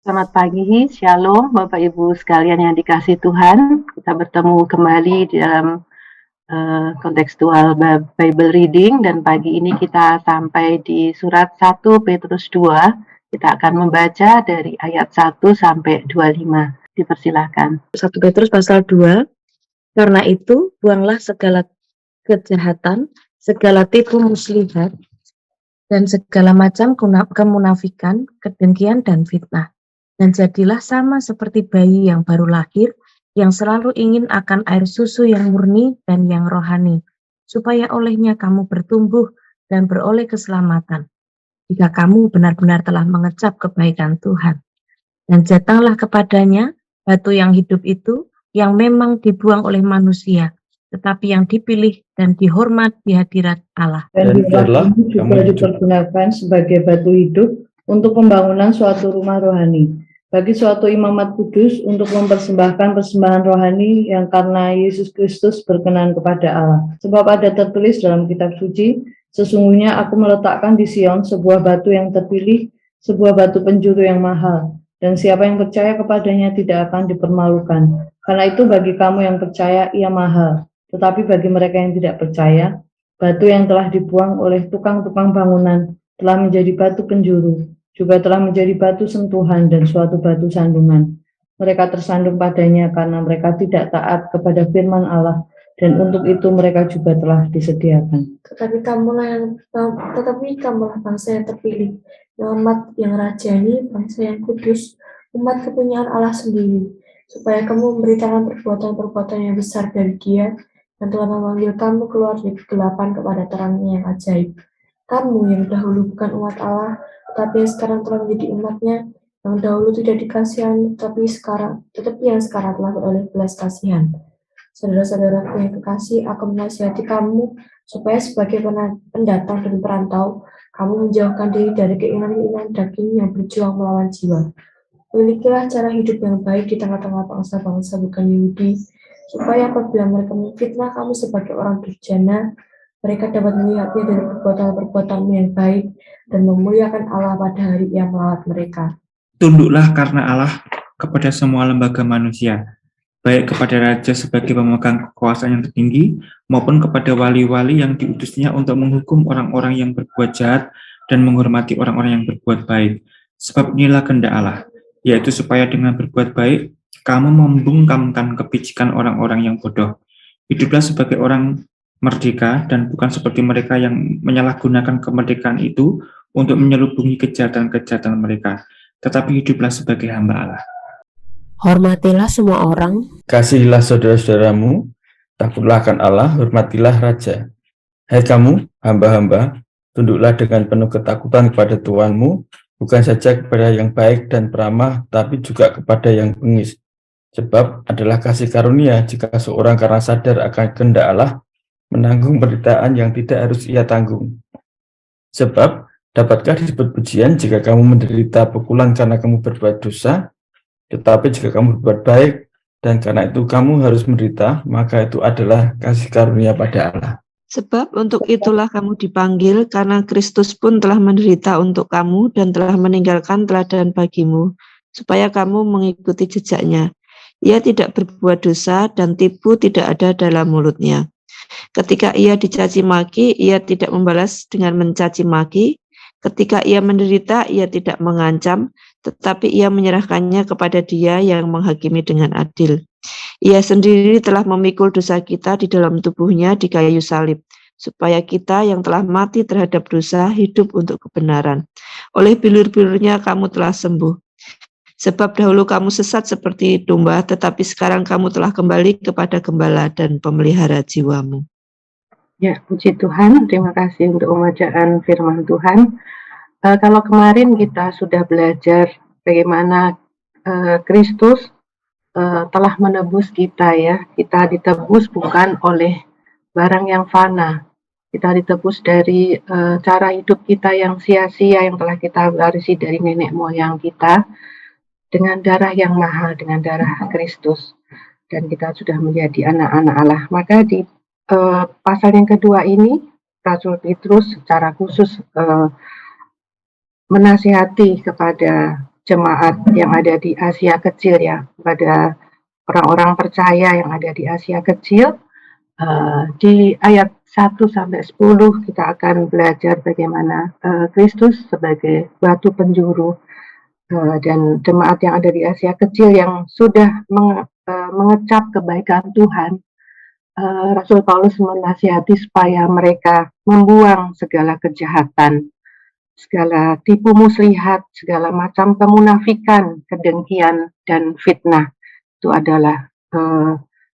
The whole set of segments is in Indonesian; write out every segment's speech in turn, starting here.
Selamat pagi, Shalom Bapak Ibu sekalian yang dikasihi Tuhan. Kita bertemu kembali di dalam kontekstual Bible reading, dan pagi ini kita sampai di surat 1 Petrus 2. Kita akan membaca dari ayat 1 sampai 25. Dipersilahkan. 1 Petrus pasal 2. Karena itu, buanglah segala kejahatan, segala tipu muslihat, dan segala macam kemunafikan, kedengkian, dan fitnah. Dan jadilah sama seperti bayi yang baru lahir, yang selalu ingin akan air susu yang murni dan yang rohani, supaya olehnya kamu bertumbuh dan beroleh keselamatan, jika kamu benar-benar telah mengecap kebaikan Tuhan. Dan datanglah kepadanya batu yang hidup itu, yang memang dibuang oleh manusia, tetapi yang dipilih dan dihormat di hadirat Allah. Dan biarlah ini juga dipergunakan sebagai batu hidup untuk pembangunan suatu rumah rohani, bagi suatu imamat kudus, untuk mempersembahkan persembahan rohani yang karena Yesus Kristus berkenan kepada Allah. Sebab ada tertulis dalam kitab suci, sesungguhnya aku meletakkan di Sion sebuah batu yang terpilih, sebuah batu penjuru yang mahal, dan siapa yang percaya kepadanya tidak akan dipermalukan. Karena itu bagi kamu yang percaya ia mahal, tetapi bagi mereka yang tidak percaya, batu yang telah dibuang oleh tukang-tukang bangunan telah menjadi batu penjuru, juga telah menjadi batu sentuhan dan suatu batu sandungan. Mereka tersandung padanya karena mereka tidak taat kepada firman Allah, dan untuk itu mereka juga telah disediakan. Tetapi kamulah bangsa yang terpilih, umat yang rajani, bangsa yang kudus, umat kepunyaan Allah sendiri, supaya kamu memberitakan perbuatan-perbuatan yang besar dari Dia, dan telah memanggil kamu keluar dari kegelapan kepada terangnya yang ajaib. Kamu yang dahulu bukan umat Allah, tetapi yang sekarang telah menjadi umatnya, yang dahulu tidak dikasihani, tetapi yang sekarang telah beroleh belas kasihan. Saudara-saudaraku yang kekasih, aku menasihati kamu supaya sebagai pendatang dan perantau, kamu menjauhkan diri dari keinginan-keinginan daging yang berjuang melawan jiwa. Milikilah cara hidup yang baik di tengah-tengah bangsa-bangsa bukan Yahudi, supaya apabila mereka memfitnah kamu sebagai orang durjana, mereka dapat melihatnya dari perbuatan-perbuatanmu yang baik dan memuliakan Allah pada hari Ia melawat mereka. Tunduklah karena Allah kepada semua lembaga manusia, baik kepada raja sebagai pemegang kekuasaan yang tertinggi, maupun kepada wali-wali yang diutusnya untuk menghukum orang-orang yang berbuat jahat dan menghormati orang-orang yang berbuat baik. Sebab inilah kehendak Allah, yaitu supaya dengan berbuat baik, kamu membungkamkan kebijikan orang-orang yang bodoh. Hiduplah sebagai orang merdeka dan bukan seperti mereka yang menyalahgunakan kemerdekaan itu untuk menyelubungi kejahatan-kejahatan mereka, tetapi hiduplah sebagai hamba Allah. Hormatilah semua orang, kasihilah saudara-saudaramu, takutlah akan Allah, hormatilah raja. Hai kamu, hamba-hamba, tunduklah dengan penuh ketakutan kepada Tuhanmu, bukan saja kepada yang baik dan peramah, tapi juga kepada yang bengis. Sebab adalah kasih karunia jika seorang karena sadar akan kehendak Allah, menanggung penderitaan yang tidak harus ia tanggung. Sebab dapatkah disebut pujian jika kamu menderita pukulan karena kamu berbuat dosa? Tetapi jika kamu berbuat baik, dan karena itu kamu harus menderita, maka itu adalah kasih karunia pada Allah. Sebab untuk itulah kamu dipanggil, karena Kristus pun telah menderita untuk kamu dan telah meninggalkan teladan bagimu, supaya kamu mengikuti jejaknya. Ia tidak berbuat dosa dan tipu tidak ada dalam mulutnya. Ketika ia dicaci maki, ia tidak membalas dengan mencaci maki. Ketika ia menderita, ia tidak mengancam, tetapi ia menyerahkannya kepada Dia yang menghakimi dengan adil. Ia sendiri telah memikul dosa kita di dalam tubuhnya di kayu salib, supaya kita yang telah mati terhadap dosa hidup untuk kebenaran. Oleh bilur-bilurnya kamu telah sembuh. Sebab dahulu kamu sesat seperti domba, tetapi sekarang kamu telah kembali kepada Gembala dan Pemelihara jiwamu. Ya, puji Tuhan. Terima kasih untuk pembacaan firman Tuhan. Kalau kemarin kita sudah belajar bagaimana Kristus telah menebus kita, ya. Kita ditebus bukan oleh barang yang fana. Kita ditebus dari cara hidup kita yang sia-sia yang telah kita warisi dari nenek moyang kita, dengan darah yang mahal, dengan darah Kristus, dan kita sudah menjadi anak-anak Allah. Maka di pasal yang kedua ini, Rasul Petrus secara khusus menasihati kepada jemaat yang ada di Asia Kecil ya, kepada orang-orang percaya yang ada di Asia Kecil. Di ayat 1 sampai 10 kita akan belajar bagaimana Kristus sebagai batu penjuru, dan jemaat yang ada di Asia Kecil yang sudah mengecap kebaikan Tuhan. Rasul Paulus menasihati supaya mereka membuang segala kejahatan, segala tipu muslihat, segala macam kemunafikan, kedengkian, dan fitnah. Itu adalah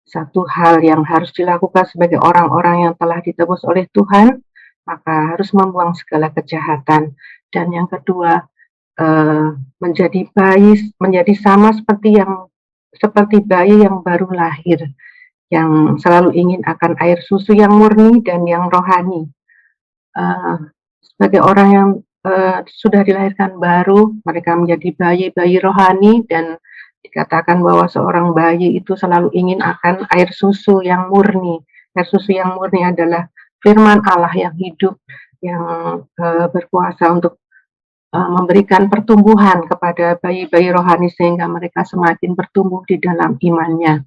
satu hal yang harus dilakukan sebagai orang-orang yang telah ditebus oleh Tuhan, maka harus membuang segala kejahatan. Dan yang kedua, menjadi sama seperti bayi yang baru lahir, yang selalu ingin akan air susu yang murni dan yang rohani. Sebagai orang yang sudah dilahirkan baru, mereka menjadi bayi-bayi rohani, dan dikatakan bahwa seorang bayi itu selalu ingin akan air susu yang murni. Air susu yang murni adalah firman Allah yang hidup, yang berkuasa untuk memberikan pertumbuhan kepada bayi-bayi rohani sehingga mereka semakin bertumbuh di dalam imannya.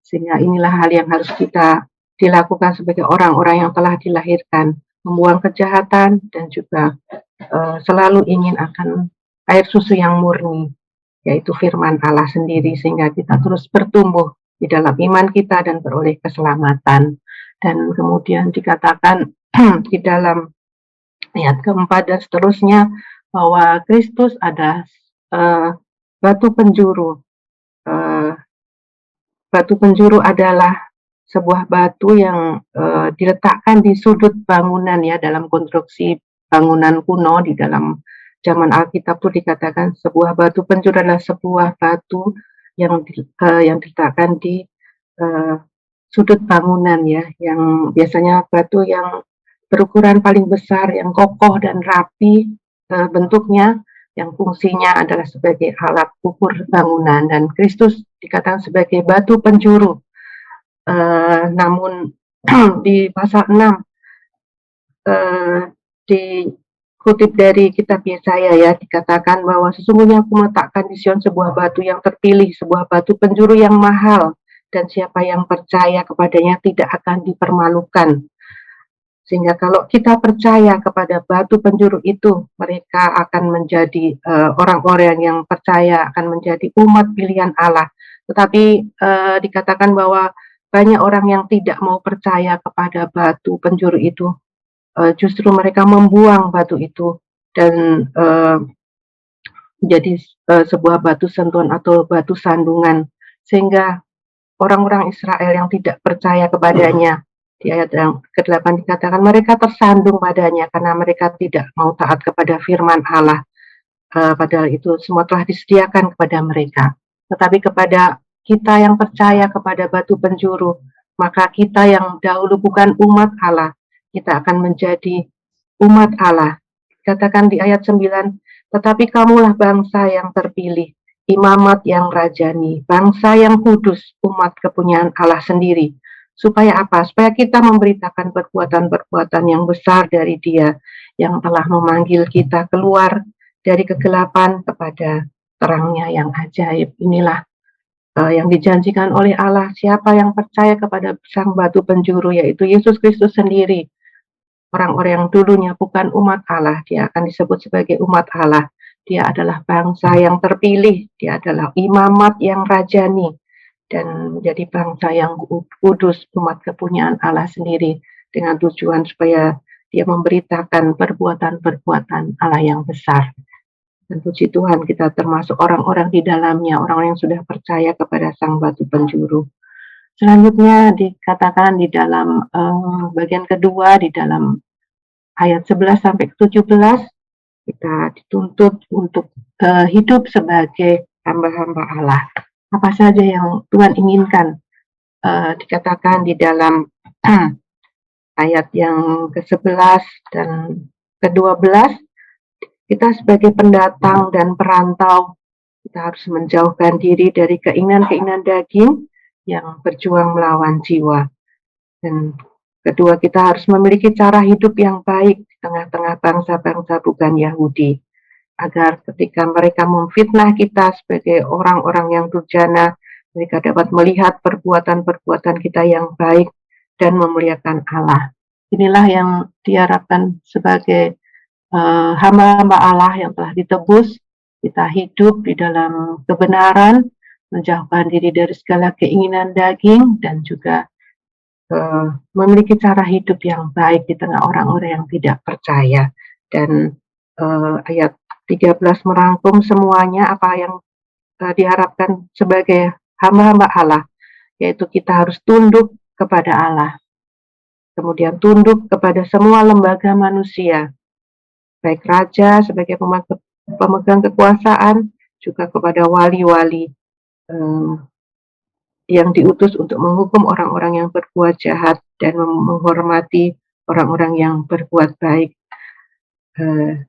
Sehingga inilah hal yang harus kita dilakukan sebagai orang-orang yang telah dilahirkan, membuang kejahatan dan juga selalu ingin akan air susu yang murni, yaitu firman Allah sendiri, sehingga kita terus bertumbuh di dalam iman kita dan beroleh keselamatan. Dan kemudian dikatakan di dalam ayat keempat dan seterusnya bahwa Kristus ada batu penjuru. Batu penjuru adalah sebuah batu yang diletakkan di sudut bangunan ya, dalam konstruksi bangunan kuno di dalam zaman Alkitab itu dikatakan sebuah batu penjuru adalah sebuah batu yang diletakkan di sudut bangunan ya, yang biasanya batu yang berukuran paling besar, yang kokoh dan rapi bentuknya, yang fungsinya adalah sebagai alat ukur bangunan. Dan Kristus dikatakan sebagai batu penjuru. Namun di pasal 6 dikutip dari kitab Yesaya ya, dikatakan bahwa sesungguhnya aku meletakkan di Sion sebuah batu yang terpilih, sebuah batu penjuru yang mahal, dan siapa yang percaya kepadanya tidak akan dipermalukan. Sehingga kalau kita percaya kepada batu penjuru itu, mereka akan menjadi orang-orang yang percaya, akan menjadi umat pilihan Allah. Tetapi dikatakan bahwa banyak orang yang tidak mau percaya kepada batu penjuru itu, justru mereka membuang batu itu dan menjadi sebuah batu sentuhan atau batu sandungan, sehingga orang-orang Israel yang tidak percaya kepadanya, di ayat yang ke-8 dikatakan mereka tersandung padanya karena mereka tidak mau taat kepada firman Allah, padahal itu semua telah disediakan kepada mereka. Tetapi kepada kita yang percaya kepada batu penjuru, maka kita yang dahulu bukan umat Allah, kita akan menjadi umat Allah. Katakan di ayat 9, tetapi kamulah bangsa yang terpilih, imamat yang rajani, bangsa yang kudus, umat kepunyaan Allah sendiri. Supaya apa? Supaya kita memberitakan perbuatan-perbuatan yang besar dari Dia yang telah memanggil kita keluar dari kegelapan kepada terangnya yang ajaib. Inilah yang dijanjikan oleh Allah. Siapa yang percaya kepada sang batu penjuru, yaitu Yesus Kristus sendiri, orang-orang yang dulunya bukan umat Allah, dia akan disebut sebagai umat Allah. Dia adalah bangsa yang terpilih, dia adalah imamat yang rajani, dan menjadi bangsa yang kudus, umat kepunyaan Allah sendiri, dengan tujuan supaya dia memberitakan perbuatan-perbuatan Allah yang besar. Dan puji Tuhan, kita termasuk orang-orang di dalamnya, orang yang sudah percaya kepada sang batu penjuru. Selanjutnya dikatakan di dalam bagian kedua, di dalam ayat 11 sampai 17, kita dituntut untuk hidup sebagai hamba-hamba Allah. Apa saja yang Tuhan inginkan, dikatakan di dalam ayat yang ke-11 dan ke-12, kita sebagai pendatang dan perantau, kita harus menjauhkan diri dari keinginan-keinginan daging yang berjuang melawan jiwa. Dan kedua, kita harus memiliki cara hidup yang baik di tengah-tengah bangsa-bangsa bukan Yahudi. agar ketika mereka memfitnah kita sebagai orang-orang yang durjana, mereka dapat melihat perbuatan-perbuatan kita yang baik dan memuliakan Allah. Inilah yang diharapkan sebagai hamba-hamba Allah yang telah ditebus. Kita hidup di dalam kebenaran, menjauhkan diri dari segala keinginan daging, dan juga memiliki cara hidup yang baik di tengah orang-orang yang tidak percaya. Dan ayat 13 merangkum semuanya apa yang diharapkan sebagai hamba-hamba Allah, yaitu kita harus tunduk kepada Allah, kemudian tunduk kepada semua lembaga manusia, baik raja sebagai pemegang kekuasaan, juga kepada wali-wali yang diutus untuk menghukum orang-orang yang berbuat jahat dan menghormati orang-orang yang berbuat baik.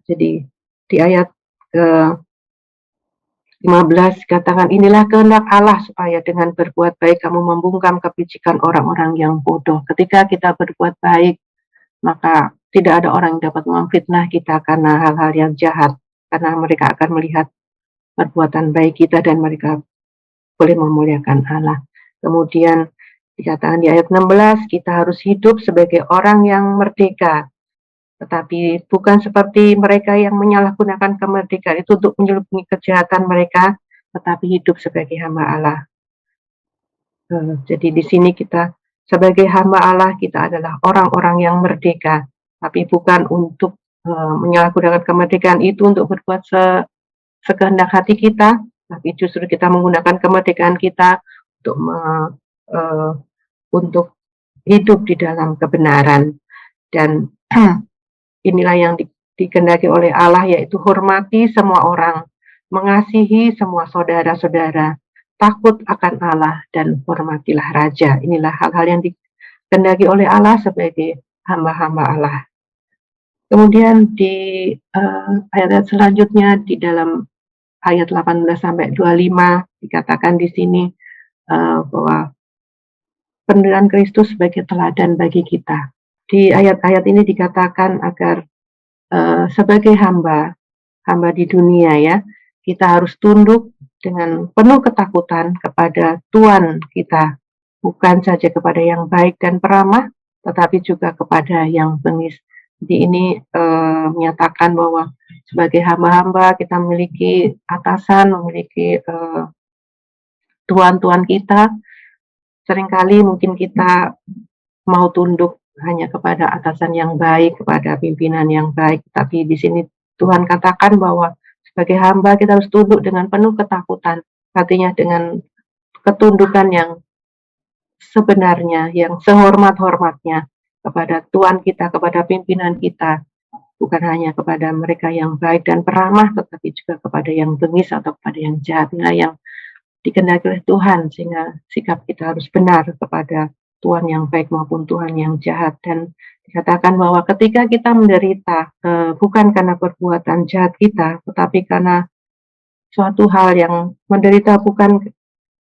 Jadi di ayat ke-15 katakan, inilah kehendak Allah supaya dengan berbuat baik kamu membungkam kepicikan orang-orang yang bodoh. Ketika kita berbuat baik, maka tidak ada orang yang dapat memfitnah kita karena hal-hal yang jahat, karena mereka akan melihat perbuatan baik kita dan mereka boleh memuliakan Allah. Kemudian dikatakan di ayat 16, kita harus hidup sebagai orang yang merdeka, tetapi bukan seperti mereka yang menyalahgunakan kemerdekaan itu untuk menyelubungi kejahatan mereka, tetapi hidup sebagai hamba Allah. Jadi di sini kita sebagai hamba Allah, kita adalah orang-orang yang merdeka, tapi bukan untuk menyalahgunakan kemerdekaan itu untuk berbuat sekehendak hati kita, tapi justru kita menggunakan kemerdekaan kita untuk hidup di dalam kebenaran. Dan inilah yang dikehendaki oleh Allah, yaitu hormati semua orang, mengasihi semua saudara-saudara, takut akan Allah, dan hormatilah raja. Inilah hal-hal yang dikehendaki oleh Allah sebagai hamba-hamba Allah. Kemudian di ayat selanjutnya, di dalam ayat 18 sampai 25 dikatakan di sini bahwa penderitaan Kristus sebagai teladan bagi kita. Di ayat-ayat ini dikatakan agar sebagai hamba di dunia, ya, kita harus tunduk dengan penuh ketakutan kepada Tuhan kita, bukan saja kepada yang baik dan peramah, tetapi juga kepada yang bengis. Jadi ini menyatakan bahwa sebagai hamba-hamba kita memiliki atasan, memiliki tuan-tuan kita. Seringkali mungkin kita mau tunduk hanya kepada atasan yang baik, kepada pimpinan yang baik. Tapi di sini Tuhan katakan bahwa sebagai hamba kita harus tunduk dengan penuh ketakutan. Artinya dengan ketundukan yang sebenarnya, yang sehormat-hormatnya kepada Tuhan kita, kepada pimpinan kita. Bukan hanya kepada mereka yang baik dan peramah, tetapi juga kepada yang bengis atau kepada yang jahat. Inilah yang dikehendaki oleh Tuhan, sehingga sikap kita harus benar kepada Tuhan yang baik maupun Tuhan yang jahat. Dan dikatakan bahwa ketika kita menderita, bukan karena perbuatan jahat kita, tetapi karena suatu hal yang menderita bukan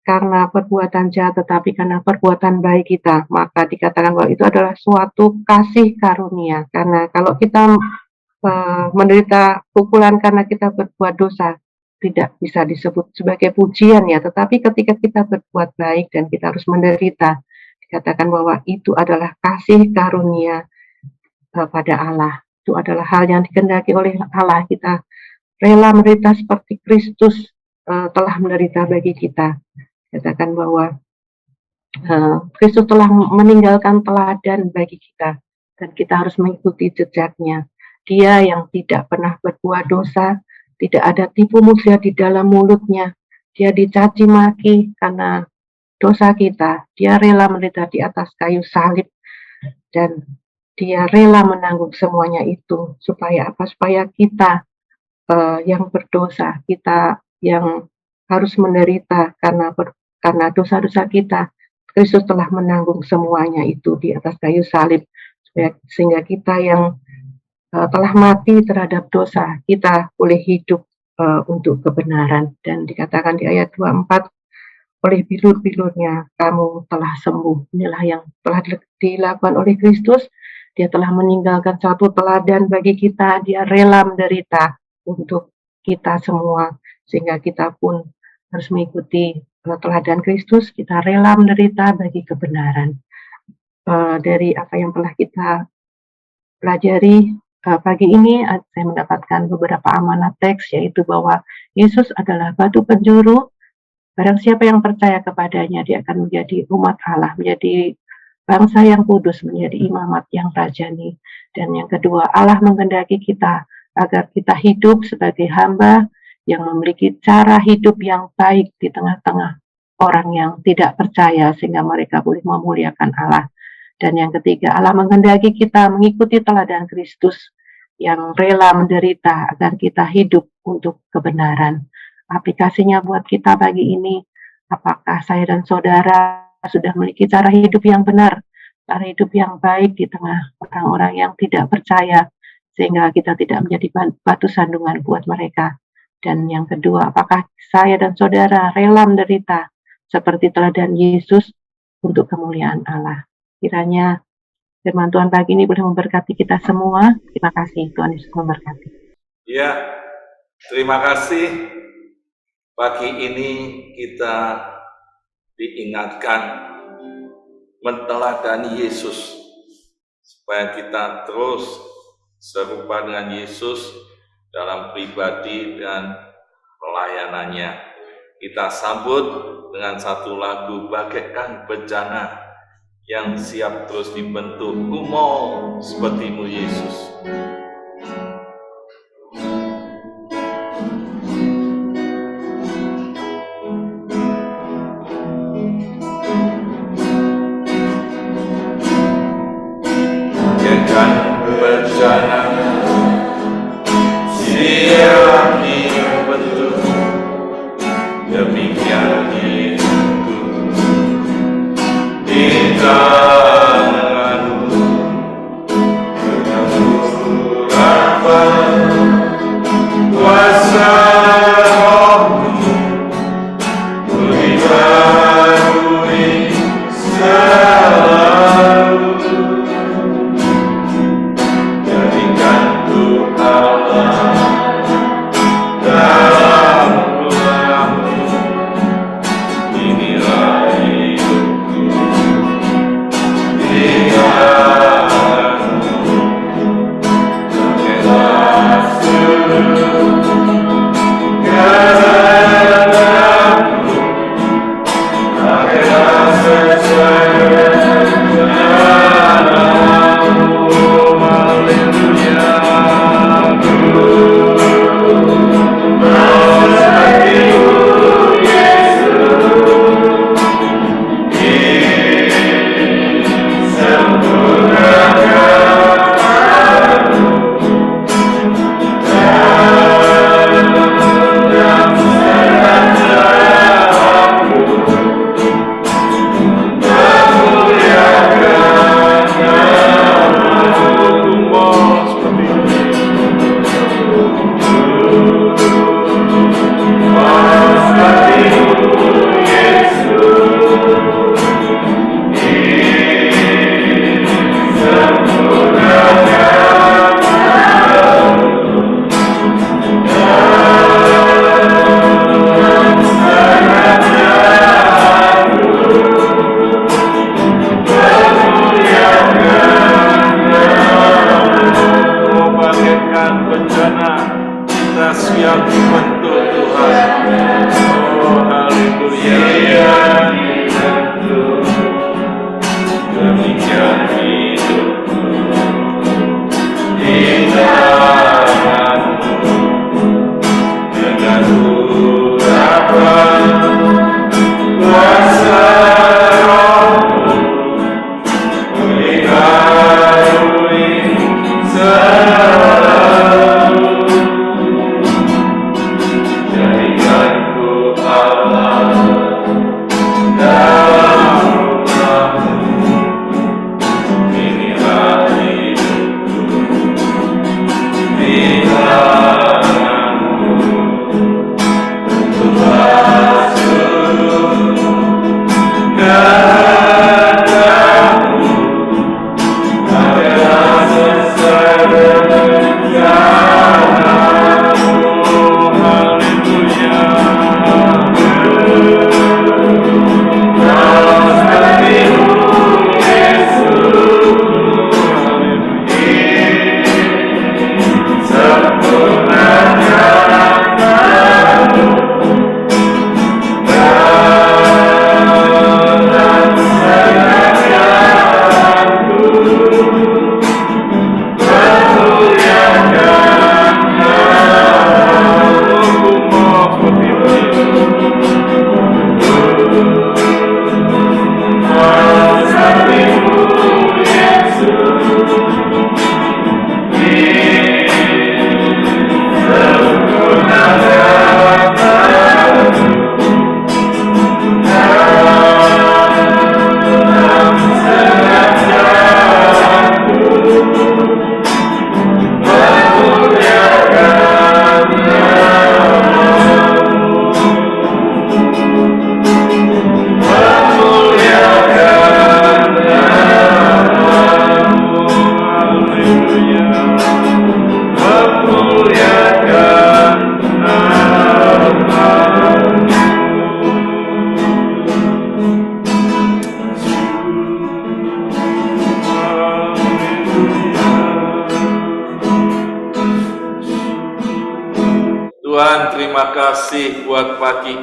karena perbuatan jahat, tetapi karena perbuatan baik kita, maka dikatakan bahwa itu adalah suatu kasih karunia. Karena kalau kita menderita pukulan karena kita berbuat dosa, tidak bisa disebut sebagai pujian, ya. Tetapi ketika kita berbuat baik dan kita harus menderita, dikatakan bahwa itu adalah kasih karunia pada Allah. Itu adalah hal yang dikehendaki oleh Allah. Kita rela menderita seperti Kristus telah menderita bagi kita. Dikatakan bahwa Kristus telah meninggalkan teladan bagi kita, dan kita harus mengikuti jejaknya. Dia yang tidak pernah berbuat dosa, tidak ada tipu muslihat di dalam mulutnya. Dia dicaci maki karena dosa kita. Dia rela menderita di atas kayu salib, dan dia rela menanggung semuanya itu. Supaya apa? Supaya kita yang berdosa, kita yang harus menderita karena dosa-dosa kita, Kristus telah menanggung semuanya itu di atas kayu salib, sehingga kita yang telah mati terhadap dosa, kita boleh hidup untuk kebenaran. Dan dikatakan di ayat 24, oleh bilur-bilurnya kamu telah sembuh. Inilah yang telah dilakukan oleh Kristus. Dia telah meninggalkan satu teladan bagi kita. Dia rela menderita untuk kita semua, sehingga kita pun harus mengikuti teladan Kristus, kita rela menderita bagi kebenaran. Dari apa yang telah kita pelajari pagi ini, saya mendapatkan beberapa amanat teks, yaitu bahwa Yesus adalah batu penjuru. Barang siapa yang percaya kepadanya, dia akan menjadi umat Allah, menjadi bangsa yang kudus, menjadi imamat yang rajani. Dan yang kedua, Allah menghendaki kita agar kita hidup sebagai hamba yang memiliki cara hidup yang baik di tengah-tengah orang yang tidak percaya, sehingga mereka boleh memuliakan Allah. Dan yang ketiga, Allah menghendaki kita mengikuti teladan Kristus yang rela menderita agar kita hidup untuk kebenaran. Aplikasinya buat kita pagi ini, apakah saya dan saudara sudah memiliki cara hidup yang benar, cara hidup yang baik di tengah orang-orang yang tidak percaya, sehingga kita tidak menjadi batu sandungan buat mereka. Dan yang kedua, apakah saya dan saudara rela menderita seperti teladan Yesus untuk kemuliaan Allah. Kiranya firman Tuhan pagi ini boleh memberkati kita semua. Terima kasih, Tuhan Yesus memberkati. Ya, terima kasih. Pagi ini kita diingatkan meneladani Yesus, supaya kita terus serupa dengan Yesus dalam pribadi dan pelayanannya. Kita sambut dengan satu lagu bagaikan bejana yang siap terus dibentuk. Ku mau sepertimu Yesus. Bagaikan bejana siap dibentuk, demikian hidupku di tanganmu, menembus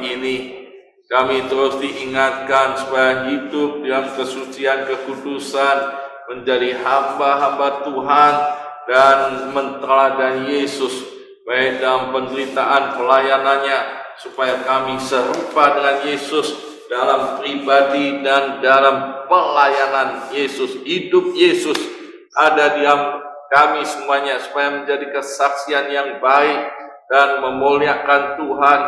ini kami terus diingatkan supaya hidup dalam kesucian kekudusan, menjadi hamba-hamba Tuhan dan meneladani Yesus baik dalam penderitaan pelayanannya, supaya kami serupa dengan Yesus dalam pribadi dan dalam pelayanan Yesus. Hidup Yesus ada di dalam kami semuanya, supaya menjadi kesaksian yang baik dan memuliakan Tuhan,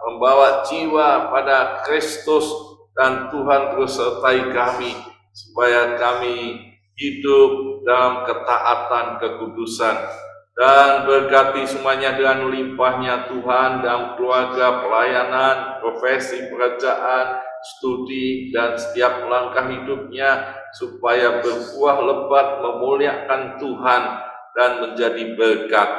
membawa jiwa pada Kristus, dan Tuhan terus sertai kami supaya kami hidup dalam ketaatan kekudusan. Dan berkati semuanya dengan limpahnya Tuhan dalam keluarga, pelayanan, profesi, pekerjaan, studi, dan setiap langkah hidupnya, supaya berbuah lebat memuliakan Tuhan dan menjadi berkat.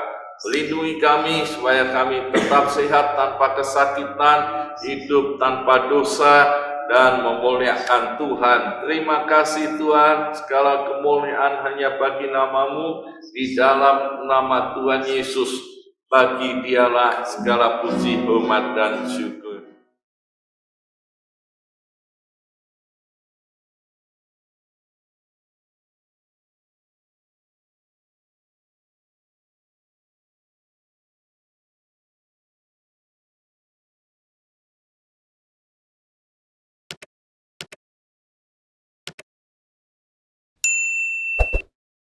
Lindungi kami supaya kami tetap sehat tanpa kesakitan, hidup tanpa dosa, dan memuliakan Tuhan. Terima kasih Tuhan, segala kemuliaan hanya bagi nama-Mu, di dalam nama Tuhan Yesus. Bagi Dialah segala puji, hormat, dan syukur.